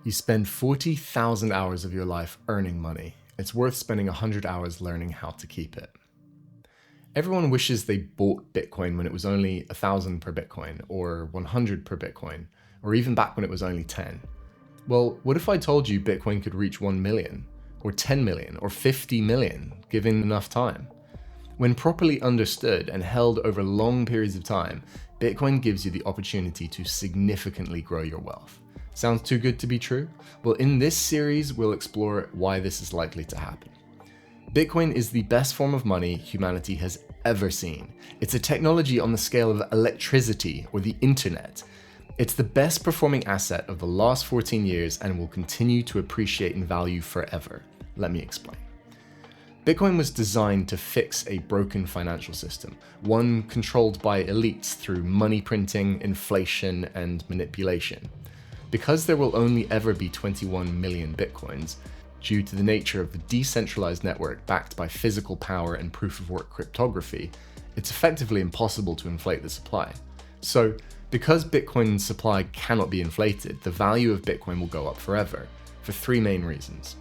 You spend 40,000 hours of your life earning money. It's worth spending 100 hours learning how to keep it. Everyone wishes they bought Bitcoin when it was only 1,000 per Bitcoin, or 100 per Bitcoin, or even back when it was only 10. Well, what if I told you Bitcoin could reach 1 million, or 10 million, or 50 million, given enough time? When properly understood and held over long periods of time, Bitcoin gives you the opportunity to significantly grow your wealth. Sounds too good to be true? Well, in this series, we'll explore why this is likely to happen. Bitcoin is the best form of money humanity has ever seen. It's a technology on the scale of electricity or the internet. It's the best performing asset of the last 14 years and will continue to appreciate in value forever. Let me explain. Bitcoin was designed to fix a broken financial system, one controlled by elites through money printing, inflation, and manipulation. Because there will only ever be 21 million Bitcoins, due to the nature of the decentralized network backed by physical power and proof-of-work cryptography, it's effectively impossible to inflate the supply. So, because Bitcoin's supply cannot be inflated, the value of Bitcoin will go up forever, for three main reasons.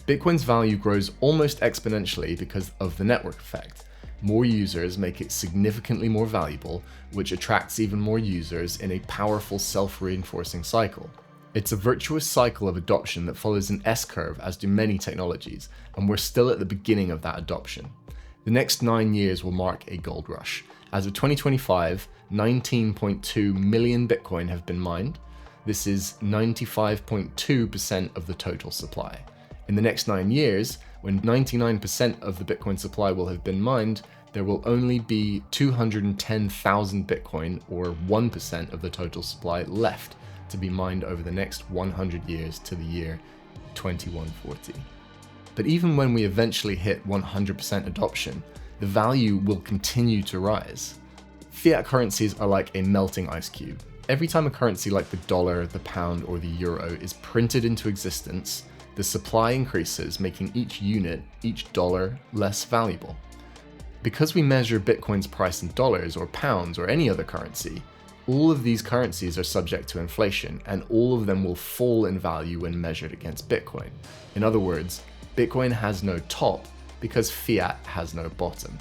Bitcoin's value grows almost exponentially because of the network effect. More users make it significantly more valuable, which attracts even more users in a powerful self-reinforcing cycle. It's a virtuous cycle of adoption that follows an S-curve, as do many technologies, and we're still at the beginning of that adoption. The next 9 years will mark a gold rush. As of 2025, 19.2 million Bitcoin have been mined. This is 95.2% of the total supply. In the next 9 years, when 99% of the Bitcoin supply will have been mined, there will only be 210,000 Bitcoin, or 1% of the total supply, left to be mined over the next 100 years to the year 2140. But even when we eventually hit 100% adoption, the value will continue to rise. Fiat currencies are like a melting ice cube. Every time a currency like the dollar, the pound, or the euro is printed into existence, the supply increases, making each unit, each dollar, less valuable. Because we measure Bitcoin's price in dollars or pounds or any other currency, all of these currencies are subject to inflation, and all of them will fall in value when measured against Bitcoin. In other words, Bitcoin has no top because fiat has no bottom.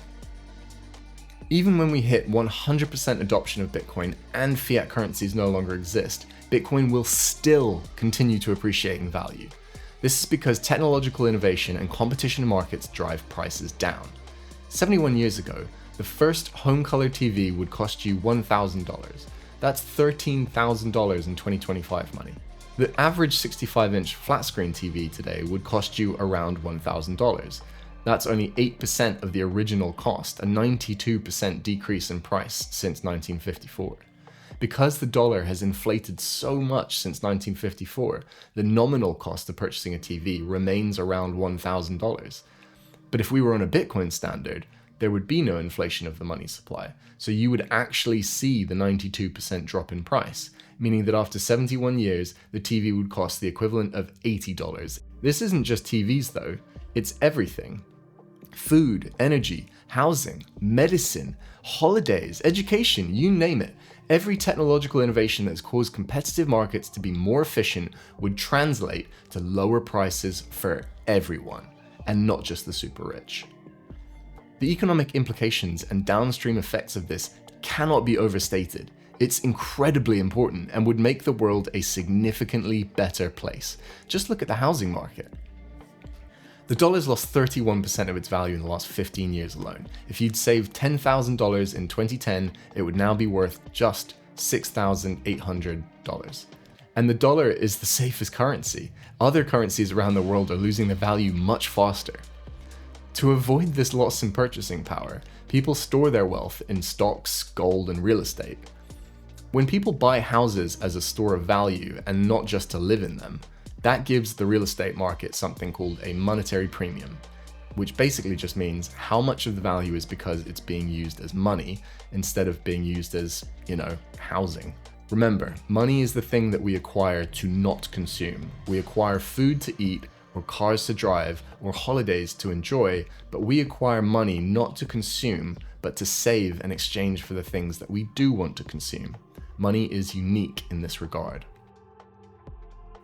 Even when we hit 100% adoption of Bitcoin and fiat currencies no longer exist, Bitcoin will still continue to appreciate in value. This is because technological innovation and competition in markets drive prices down. 71 years ago, the first home-color TV would cost you $1,000. That's $13,000 in 2025 money. The average 65-inch flat-screen TV today would cost you around $1,000. That's only 8% of the original cost, a 92% decrease in price since 1954. Because the dollar has inflated so much since 1954, the nominal cost of purchasing a TV remains around $1,000. But if we were on a Bitcoin standard, there would be no inflation of the money supply, so you would actually see the 92% drop in price, meaning that after 71 years, the TV would cost the equivalent of $80. This isn't just TVs though, it's everything. Food, energy, housing, medicine, holidays, education, you name it. Every technological innovation that's caused competitive markets to be more efficient would translate to lower prices for everyone, and not just the super rich. The economic implications and downstream effects of this cannot be overstated. It's incredibly important and would make the world a significantly better place. Just look at the housing market. The dollar's lost 31% of its value in the last 15 years alone. If you'd saved $10,000 in 2010, it would now be worth just $6,800. And the dollar is the safest currency. Other currencies around the world are losing their value much faster. To avoid this loss in purchasing power, people store their wealth in stocks, gold, and real estate. When people buy houses as a store of value and not just to live in them, that gives the real estate market something called a monetary premium, which basically just means how much of the value is because it's being used as money instead of being used as, housing. Remember, money is the thing that we acquire to not consume. We acquire food to eat, or cars to drive, or holidays to enjoy, but we acquire money not to consume, but to save in exchange for the things that we do want to consume. Money is unique in this regard.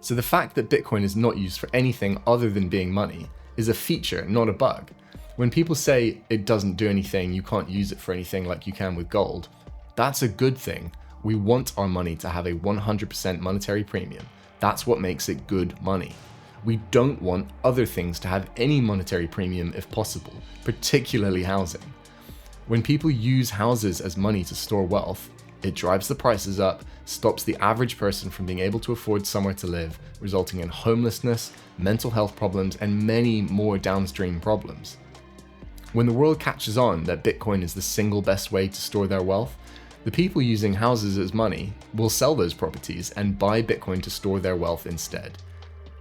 So the fact that Bitcoin is not used for anything other than being money is a feature, not a bug. When people say it doesn't do anything, you can't use it for anything like you can with gold, that's a good thing. We want our money to have a 100% monetary premium. That's what makes it good money. We don't want other things to have any monetary premium if possible, particularly housing. When people use houses as money to store wealth, it drives the prices up, stops the average person from being able to afford somewhere to live, resulting in homelessness, mental health problems, and many more downstream problems. When the world catches on that Bitcoin is the single best way to store their wealth, the people using houses as money will sell those properties and buy Bitcoin to store their wealth instead.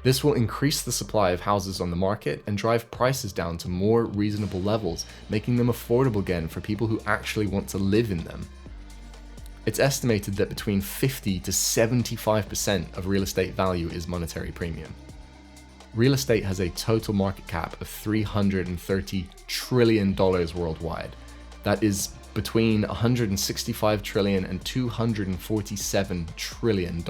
This will increase the supply of houses on the market and drive prices down to more reasonable levels, making them affordable again for people who actually want to live in them. It's estimated that between 50 to 75% of real estate value is monetary premium. Real estate has a total market cap of $330 trillion worldwide. That is between $165 trillion and $247 trillion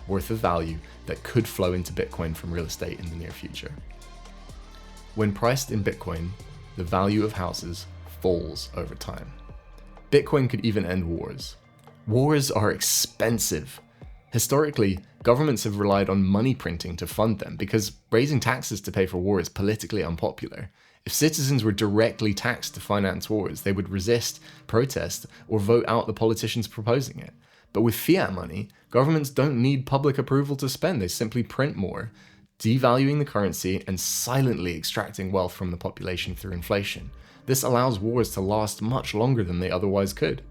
worth of value that could flow into Bitcoin from real estate in the near future. When priced in Bitcoin, the value of houses falls over time. Bitcoin could even end wars. Wars are expensive. Historically, governments have relied on money printing to fund them because raising taxes to pay for war is politically unpopular. If citizens were directly taxed to finance wars, they would resist, protest, or vote out the politicians proposing it. But with fiat money, governments don't need public approval to spend, they simply print more, devaluing the currency and silently extracting wealth from the population through inflation. This allows wars to last much longer than they otherwise could.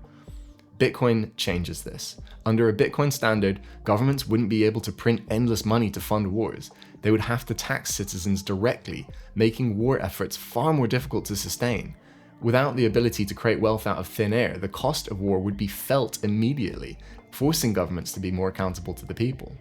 Bitcoin changes this. Under a Bitcoin standard, governments wouldn't be able to print endless money to fund wars. They would have to tax citizens directly, making war efforts far more difficult to sustain. Without the ability to create wealth out of thin air, the cost of war would be felt immediately, forcing governments to be more accountable to the people.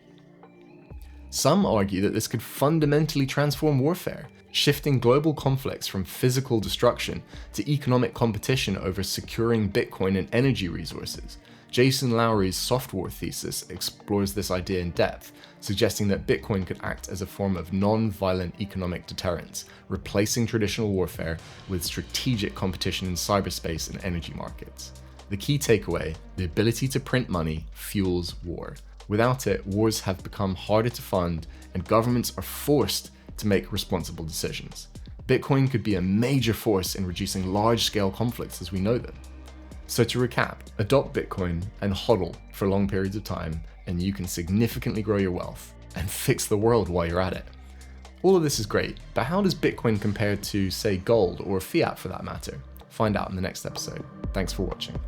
Some argue that this could fundamentally transform warfare, shifting global conflicts from physical destruction to economic competition over securing Bitcoin and energy resources. Jason Lowery's soft war thesis explores this idea in depth, suggesting that Bitcoin could act as a form of non-violent economic deterrence, replacing traditional warfare with strategic competition in cyberspace and energy markets. The key takeaway: the ability to print money fuels war. Without it, wars have become harder to fund and governments are forced to make responsible decisions. Bitcoin could be a major force in reducing large-scale conflicts as we know them. So to recap, adopt Bitcoin and hodl for long periods of time, and you can significantly grow your wealth and fix the world while you're at it. All of this is great, but how does Bitcoin compare to, say, gold or fiat for that matter? Find out in the next episode. Thanks for watching.